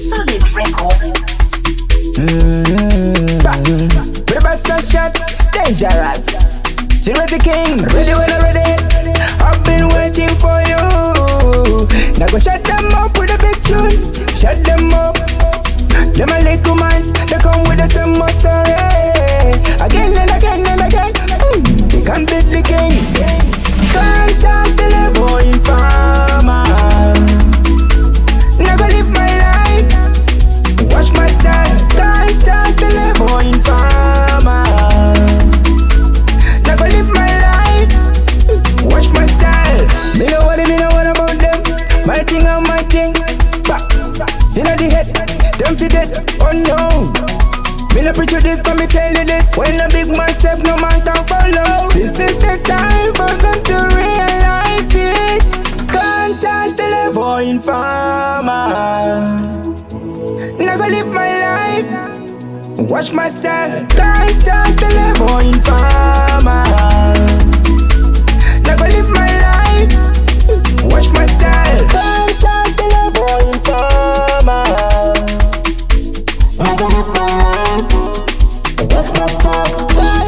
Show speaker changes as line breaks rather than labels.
Solid record.
River shot, dangerous. She was the king, ready when I'm ready. I've been waiting for you. Now go shut them up with a big tune. Shut them up. Them a little minds, they come with the same story. Again and again and again. They can't beat the king. Can't talk the level in farmer. Now go live my life. Watch my style. Can't talk the level in farmer. Now go live my life. Watch my style. Me know what about them. My thing and my thing. You know the head, them fi dead, oh no. Me no preach you this, but me tell you this. When a big man step, no man can follow. This is the time for them to realize it. Can't touch the level in farmer. Now go live my life. Watch my style. Can't touch the level in farmer. Now go live my life. Watch my style. Can't touch the level in farmer. Now go live my life. Watch my style.